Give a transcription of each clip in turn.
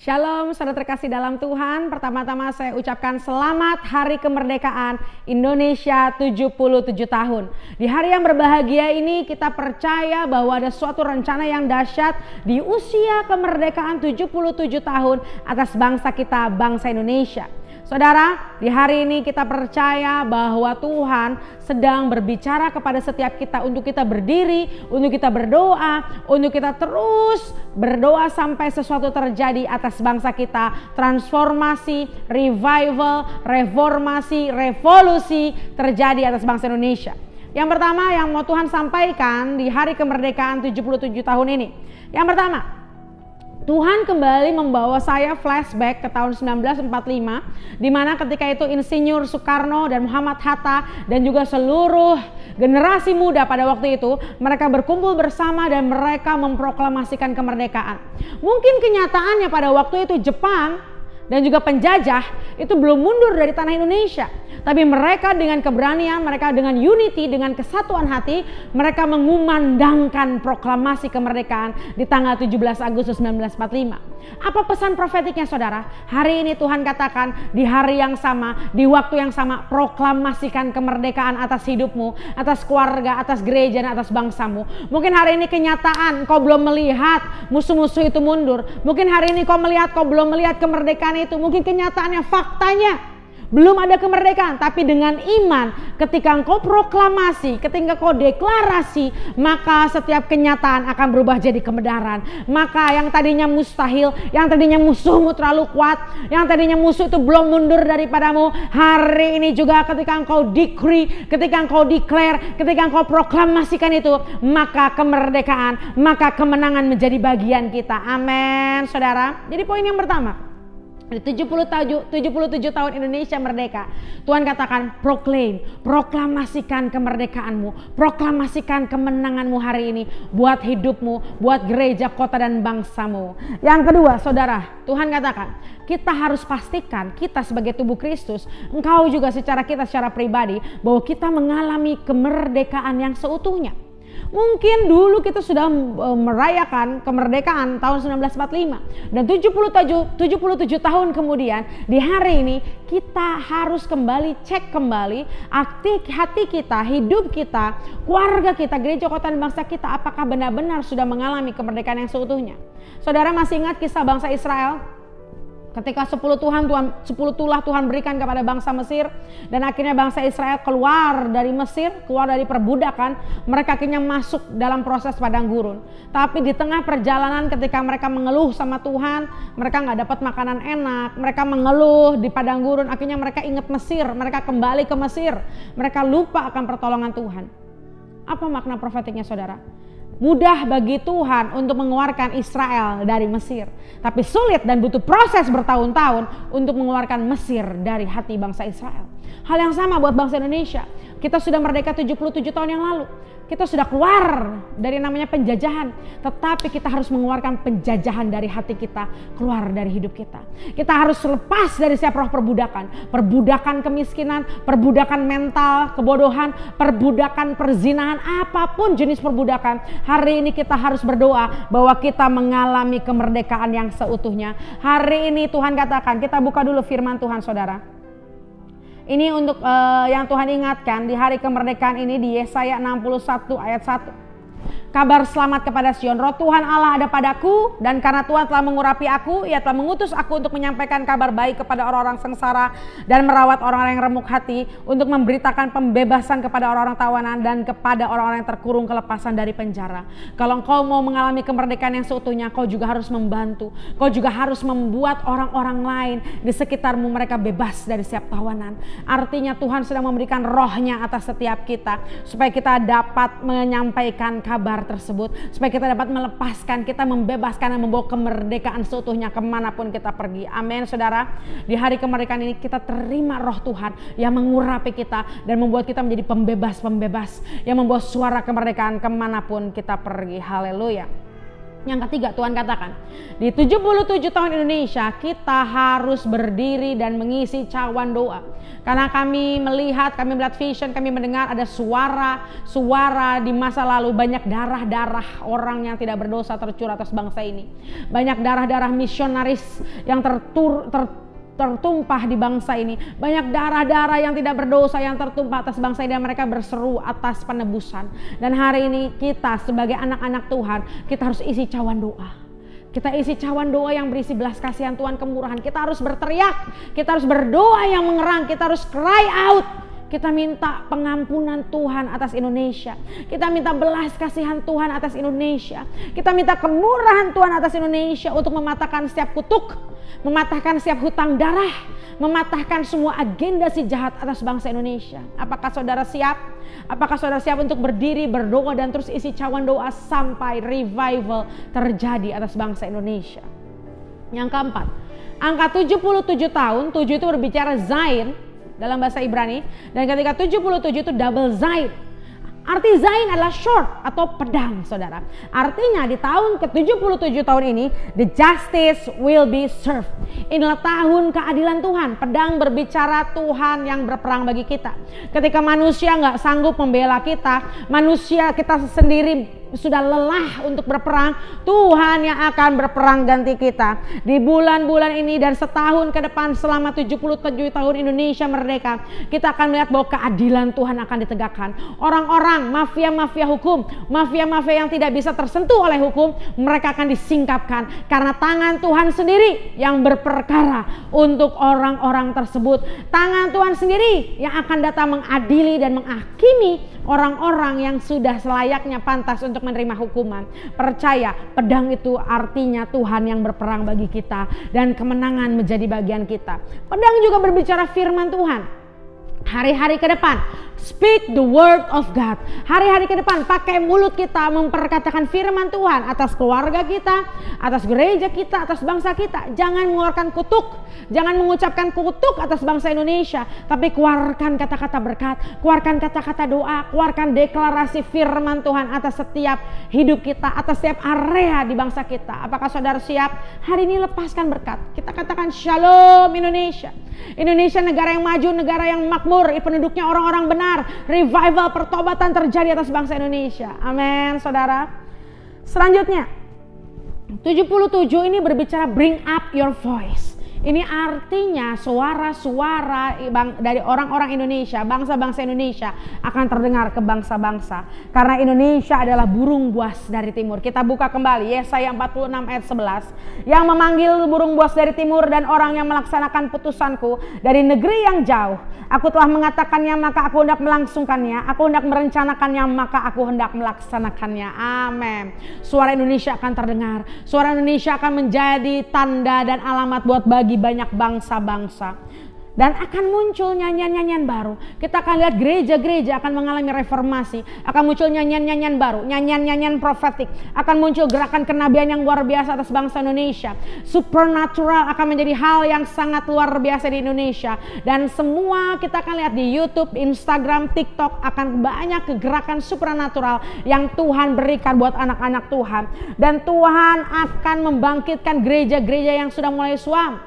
Shalom saudara terkasih dalam Tuhan. Pertama-tama saya ucapkan selamat Hari Kemerdekaan Indonesia 77 tahun. Di hari yang berbahagia ini kita percaya bahwa ada suatu rencana yang dahsyat di usia kemerdekaan 77 tahun atas bangsa kita, bangsa Indonesia. Saudara, di hari ini kita percaya bahwa Tuhan sedang berbicara kepada setiap kita untuk kita berdiri, untuk kita berdoa, untuk kita terus berdoa sampai sesuatu terjadi atas bangsa kita. Transformasi, revival, reformasi, revolusi terjadi atas bangsa Indonesia. Yang pertama yang mau Tuhan sampaikan di hari kemerdekaan 77 tahun ini. Yang pertama, Tuhan kembali membawa saya flashback ke tahun 1945, di mana ketika itu Insinyur Soekarno dan Muhammad Hatta dan juga seluruh generasi muda pada waktu itu, mereka berkumpul bersama dan mereka memproklamasikan kemerdekaan. Mungkin kenyataannya pada waktu itu Jepang dan juga penjajah itu belum mundur dari tanah Indonesia. Tapi mereka dengan keberanian, mereka dengan unity, dengan kesatuan hati, mereka mengumandangkan proklamasi kemerdekaan di tanggal 17 Agustus 1945. Apa pesan profetiknya saudara? Hari ini Tuhan katakan di hari yang sama, di waktu yang sama, proklamasikan kemerdekaan atas hidupmu, atas keluarga, atas gereja, dan atas bangsamu. Mungkin hari ini kenyataan kau belum melihat musuh-musuh itu mundur. Mungkin hari ini kau belum melihat kemerdekaan itu. Mungkin kenyataannya, faktanya belum ada kemerdekaan, tapi dengan iman ketika engkau proklamasi, ketika engkau deklarasi, maka setiap kenyataan akan berubah jadi kebenaran. Maka yang tadinya mustahil, yang tadinya musuhmu terlalu kuat, yang tadinya musuh itu belum mundur daripadamu, hari ini juga ketika engkau decree, ketika engkau declare, ketika engkau proklamasikan itu, maka kemerdekaan, maka kemenangan menjadi bagian kita. Amin saudara. Jadi poin yang pertama, 77 tahun Indonesia merdeka, Tuhan katakan proclaim, proklamasikan kemerdekaanmu, proklamasikan kemenanganmu hari ini buat hidupmu, buat gereja, kota dan bangsamu. Yang kedua saudara, Tuhan katakan kita harus pastikan kita sebagai tubuh Kristus, engkau juga secara pribadi, bahwa kita mengalami kemerdekaan yang seutuhnya. Mungkin dulu kita sudah merayakan kemerdekaan tahun 1945 dan 77 tahun kemudian di hari ini kita harus kembali cek kembali hati kita, hidup kita, keluarga kita, gereja, kota dan bangsa kita, apakah benar-benar sudah mengalami kemerdekaan yang seutuhnya. Saudara masih ingat kisah bangsa Israel? Ketika 10 tulah Tuhan berikan kepada bangsa Mesir, dan akhirnya bangsa Israel keluar dari Mesir, keluar dari perbudakan, mereka akhirnya masuk dalam proses padang gurun. Tapi di tengah perjalanan ketika mereka mengeluh sama Tuhan, mereka gak dapat makanan enak, mereka mengeluh di padang gurun, akhirnya mereka ingat Mesir, mereka kembali ke Mesir, mereka lupa akan pertolongan Tuhan. Apa makna profetiknya saudara? Mudah bagi Tuhan untuk mengeluarkan Israel dari Mesir, tapi sulit dan butuh proses bertahun-tahun untuk mengeluarkan Mesir dari hati bangsa Israel. Hal yang sama buat bangsa Indonesia. Kita sudah merdeka 77 tahun yang lalu. Kita sudah keluar dari namanya penjajahan, tetapi kita harus mengeluarkan penjajahan dari hati kita, keluar dari hidup kita. Kita harus lepas dari setiap roh perbudakan, perbudakan kemiskinan, perbudakan mental, kebodohan, perbudakan perzinahan, apapun jenis perbudakan. Hari ini kita harus berdoa bahwa kita mengalami kemerdekaan yang seutuhnya. Hari ini Tuhan katakan, kita buka dulu firman Tuhan saudara. Ini untuk yang Tuhan ingatkan di hari kemerdekaan ini di Yesaya 61 ayat 1. Kabar selamat kepada Sion, roh Tuhan Allah ada padaku, dan karena Tuhan telah mengurapi aku, Ia telah mengutus aku untuk menyampaikan kabar baik kepada orang-orang sengsara dan merawat orang-orang yang remuk hati, untuk memberitakan pembebasan kepada orang-orang tawanan dan kepada orang-orang yang terkurung kelepasan dari penjara. Kalau engkau mau mengalami kemerdekaan yang seutuhnya, kau juga harus membantu, kau juga harus membuat orang-orang lain di sekitarmu mereka bebas dari setiap tawanan. Artinya Tuhan sedang memberikan rohnya atas setiap kita, supaya kita dapat menyampaikan kabar tersebut, supaya kita dapat melepaskan, kita membebaskan dan membawa kemerdekaan seutuhnya kemanapun kita pergi. Amin saudara. Di hari kemerdekaan ini kita terima roh Tuhan yang mengurapi kita dan membuat kita menjadi pembebas-pembebas yang membawa suara kemerdekaan kemanapun kita pergi. Haleluya. Yang ketiga, Tuhan katakan, di 77 tahun Indonesia kita harus berdiri dan mengisi cawan doa. Karena kami melihat vision, kami mendengar ada suara di masa lalu, banyak darah-darah orang yang tidak berdosa tercurah atas bangsa ini. Banyak darah-darah misionaris yang tertumpah di bangsa ini. Banyak darah-darah yang tidak berdosa yang tertumpah atas bangsa ini, dan mereka berseru atas penebusan. Dan hari ini kita sebagai anak-anak Tuhan, kita harus isi cawan doa. Kita isi cawan doa yang berisi belas kasihan Tuhan, kemurahan. Kita harus berteriak, kita harus berdoa yang mengerang, kita harus cry out. Kita minta pengampunan Tuhan atas Indonesia. Kita minta belas kasihan Tuhan atas Indonesia. Kita minta kemurahan Tuhan atas Indonesia untuk mematahkan setiap kutuk, mematahkan setiap hutang darah, mematahkan semua agenda si jahat atas bangsa Indonesia. Apakah saudara siap? Apakah saudara siap untuk berdiri, berdoa, dan terus isi cawan doa sampai revival terjadi atas bangsa Indonesia? Yang keempat, angka 77 tahun, 7 itu berbicara Zain dalam bahasa Ibrani, dan ketika 77 itu double Zain. Arti Zain adalah sword atau pedang, saudara. Artinya di tahun ke-77 tahun ini, the justice will be served. Inilah tahun keadilan Tuhan. Pedang berbicara Tuhan yang berperang bagi kita. Ketika manusia nggak sanggup membela kita, manusia kita sendiri sudah lelah untuk berperang, Tuhan yang akan berperang ganti kita. Di bulan-bulan ini dan setahun ke depan selama 77 tahun Indonesia merdeka, kita akan melihat bahwa keadilan Tuhan akan ditegakkan. Orang-orang, mafia-mafia hukum, mafia-mafia yang tidak bisa tersentuh oleh hukum, mereka akan disingkapkan karena tangan Tuhan sendiri yang berperkara untuk orang-orang tersebut. Tangan Tuhan sendiri yang akan datang mengadili dan menghakimi orang-orang yang sudah selayaknya pantas untuk menerima hukuman. Percaya, pedang itu artinya Tuhan yang berperang bagi kita dan kemenangan menjadi bagian kita. Pedang juga berbicara firman Tuhan. Hari-hari ke depan, speak the word of God. Hari-hari ke depan, pakai mulut kita memperkatakan firman Tuhan atas keluarga kita, atas gereja kita, atas bangsa kita. Jangan mengeluarkan kutuk, jangan mengucapkan kutuk atas bangsa Indonesia, tapi keluarkan kata-kata berkat, keluarkan kata-kata doa, keluarkan deklarasi firman Tuhan atas setiap hidup kita, atas setiap area di bangsa kita. Apakah saudara siap? Hari ini lepaskan berkat. Kita katakan shalom Indonesia. Indonesia negara yang maju, negara yang makmur, penduduknya orang-orang benar. Revival pertobatan terjadi atas bangsa Indonesia. Amin, saudara. Selanjutnya, 77 ini berbicara bring up your voice. Ini artinya suara-suara dari orang-orang Indonesia, bangsa-bangsa Indonesia akan terdengar ke bangsa-bangsa. Karena Indonesia adalah burung buas dari timur. Kita buka kembali Yesaya 46 ayat 11. Yang memanggil burung buas dari timur dan orang yang melaksanakan putusanku dari negeri yang jauh. Aku telah mengatakannya maka aku hendak melangsungkannya. Aku hendak merencanakannya maka aku hendak melaksanakannya. Amin. Suara Indonesia akan terdengar. Suara Indonesia akan menjadi tanda dan alamat buat bagi banyak bangsa-bangsa. Dan akan muncul nyanyian-nyanyian baru. Kita akan lihat gereja-gereja akan mengalami reformasi. Akan muncul nyanyian-nyanyian baru, nyanyian-nyanyian profetik. Akan muncul gerakan kenabian yang luar biasa atas bangsa Indonesia. Supernatural akan menjadi hal yang sangat luar biasa di Indonesia. Dan semua kita akan lihat di YouTube, Instagram, TikTok akan banyak kegerakan supernatural yang Tuhan berikan buat anak-anak Tuhan. Dan Tuhan akan membangkitkan gereja-gereja yang sudah mulai suam.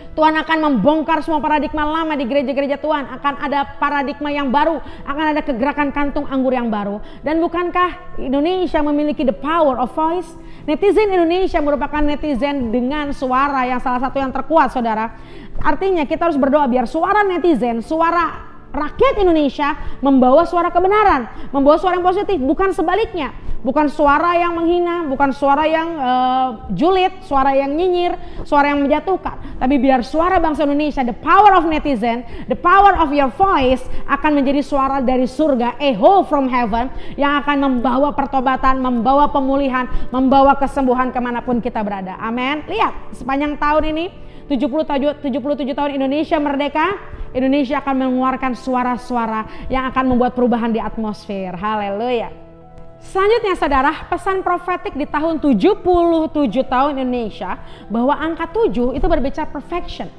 Tuhan akan membongkar semua paradigma lama di gereja-gereja Tuhan. Akan ada paradigma yang baru. Akan ada kegerakan kantung anggur yang baru. Dan bukankah Indonesia memiliki the power of voice? Netizen Indonesia merupakan netizen dengan suara yang salah satu yang terkuat, saudara. Artinya kita harus berdoa biar suara netizen, suara rakyat Indonesia membawa suara kebenaran, membawa suara yang positif, bukan sebaliknya. Bukan suara yang menghina, bukan suara yang julid, suara yang nyinyir, suara yang menjatuhkan. Tapi biar suara bangsa Indonesia, the power of netizen, the power of your voice akan menjadi suara dari surga, echo from heaven, yang akan membawa pertobatan, membawa pemulihan, membawa kesembuhan kemanapun kita berada. Amin. Lihat, sepanjang tahun ini 77 tahun Indonesia merdeka, Indonesia akan mengeluarkan suara-suara yang akan membuat perubahan di atmosfer. Haleluya. Selanjutnya saudara, pesan profetik di tahun 77 tahun Indonesia bahwa angka 7 itu berbicara perfection.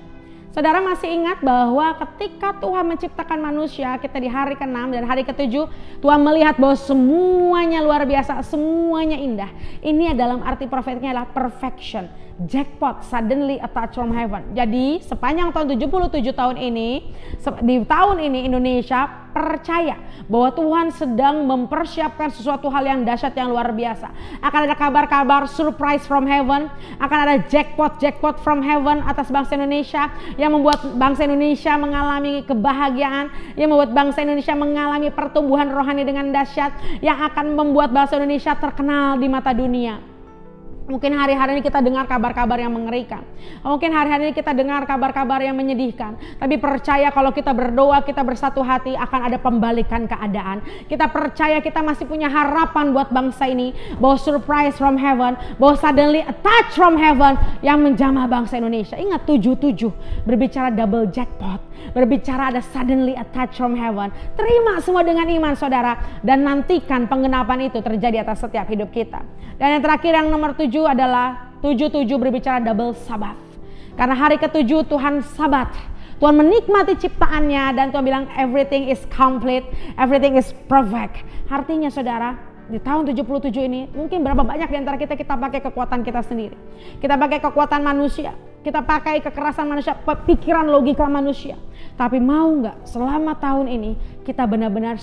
Saudara masih ingat bahwa ketika Tuhan menciptakan manusia, kita di hari ke-6 dan hari ke-7, Tuhan melihat bahwa semuanya luar biasa, semuanya indah. Ini dalam arti profetiknya adalah perfection, jackpot, suddenly a touch from heaven. Jadi sepanjang tahun 77 tahun ini, di tahun ini Indonesia percaya bahwa Tuhan sedang mempersiapkan sesuatu hal yang dahsyat, yang luar biasa. Akan ada kabar-kabar surprise from heaven, akan ada jackpot from heaven atas bangsa Indonesia, yang membuat bangsa Indonesia mengalami kebahagiaan, yang membuat bangsa Indonesia mengalami pertumbuhan rohani dengan dahsyat, yang akan membuat bangsa Indonesia terkenal di mata dunia. Mungkin hari-hari ini kita dengar kabar-kabar yang mengerikan. Mungkin hari-hari ini kita dengar kabar-kabar yang menyedihkan. Tapi percaya kalau kita berdoa, kita bersatu hati, akan ada pembalikan keadaan. Kita percaya kita masih punya harapan buat bangsa ini. Bahwa surprise from heaven, bahwa suddenly a touch from heaven yang menjamah bangsa Indonesia. Ingat 77 berbicara double jackpot. Berbicara ada suddenly a touch from heaven. Terima semua dengan iman saudara. Dan nantikan penggenapan itu terjadi atas setiap hidup kita. Dan yang terakhir yang nomor 7 adalah 77 berbicara double sabat. Karena hari ke-7 Tuhan sabat. Tuhan menikmati ciptaannya dan Tuhan bilang everything is complete, everything is perfect. Artinya saudara, di tahun 77 ini mungkin berapa banyak di antara kita pakai kekuatan kita sendiri. Kita pakai kekuatan manusia, kita pakai kekerasan manusia, pikiran logika manusia. Tapi mau nggak selama tahun ini kita benar-benar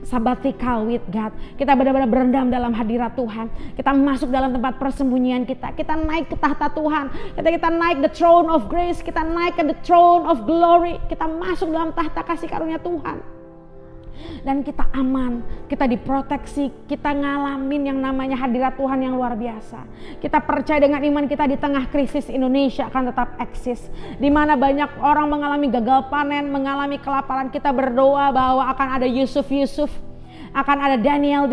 sabbatical with God. Kita benar-benar berendam dalam hadirat Tuhan. Kita masuk dalam tempat persembunyian kita. Kita naik ke tahta Tuhan. Kita naik the throne of grace. Kita naik ke the throne of glory. Kita masuk dalam tahta kasih karunia Tuhan. Dan kita aman, kita diproteksi, kita ngalamin yang namanya hadirat Tuhan yang luar biasa. Kita percaya dengan iman kita di tengah krisis Indonesia akan tetap eksis. Di mana banyak orang mengalami gagal panen, mengalami kelaparan, kita berdoa bahwa akan ada Yusuf, akan ada Daniel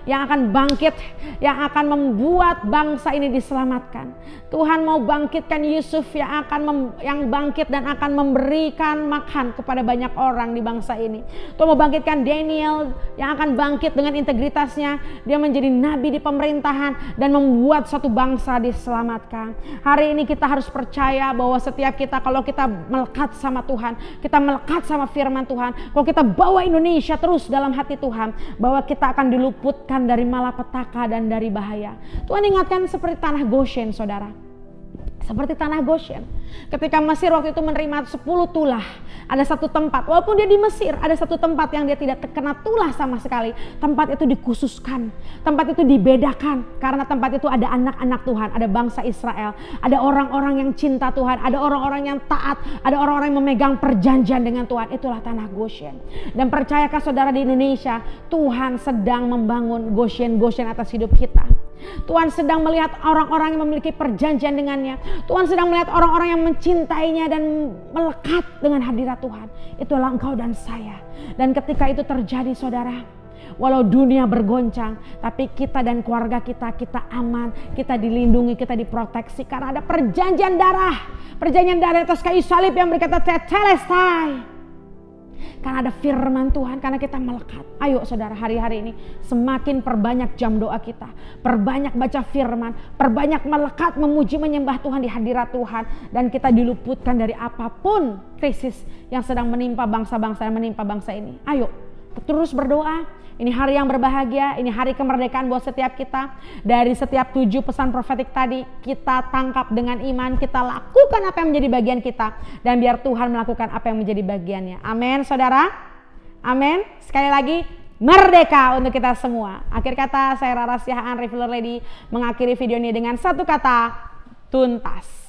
yang akan bangkit, yang akan membuat bangsa ini diselamatkan. Tuhan mau bangkitkan Yusuf yang bangkit dan akan memberikan makan kepada banyak orang di bangsa ini. Tuhan mau bangkitkan Daniel yang akan bangkit dengan integritasnya, dia menjadi nabi di pemerintahan dan membuat suatu bangsa diselamatkan. Hari ini kita harus percaya bahwa setiap kita, kalau kita melekat sama Tuhan, kita melekat sama firman Tuhan, kalau kita bawa Indonesia terus dalam hati Tuhan, bahwa kita akan diluputkan dari malapetaka dan dari bahaya. Tuhan ingatkan seperti tanah Goshen saudara. Seperti tanah Goshen. Ketika Mesir waktu itu menerima 10 tulah, ada satu tempat, walaupun dia di Mesir, ada satu tempat yang dia tidak terkena tulah sama sekali. Tempat itu dikhususkan, tempat itu dibedakan, karena tempat itu ada anak-anak Tuhan, ada bangsa Israel, ada orang-orang yang cinta Tuhan, ada orang-orang yang taat, ada orang-orang yang memegang perjanjian dengan Tuhan. Itulah tanah Goshen. Dan percayakah saudara, di Indonesia Tuhan sedang membangun Goshen atas hidup kita. Tuhan sedang melihat orang-orang yang memiliki perjanjian dengannya. Tuhan sedang melihat orang-orang yang mencintainya dan melekat dengan hadirat Tuhan. Itulah engkau dan saya. Dan ketika itu terjadi saudara, walau dunia bergoncang, tapi kita dan keluarga kita aman, kita dilindungi, kita diproteksi karena ada perjanjian darah atas kayu salib yang berkata tetelestai. Karena ada firman Tuhan, karena kita melekat. Ayo saudara, hari-hari ini semakin perbanyak jam doa kita, perbanyak baca firman, perbanyak melekat, memuji, menyembah Tuhan di hadirat Tuhan, dan kita diluputkan dari apapun krisis yang sedang menimpa bangsa-bangsa, yang menimpa bangsa ini. Ayo terus berdoa. Ini hari yang berbahagia, ini hari kemerdekaan buat setiap kita. Dari setiap 7 pesan profetik tadi, kita tangkap dengan iman, kita lakukan apa yang menjadi bagian kita, dan biar Tuhan melakukan apa yang menjadi bagiannya. Amin saudara, amin. Sekali lagi, merdeka untuk kita semua. Akhir kata, saya Rara Siahaan, Revealer Lady, mengakhiri video ini dengan satu kata, tuntas.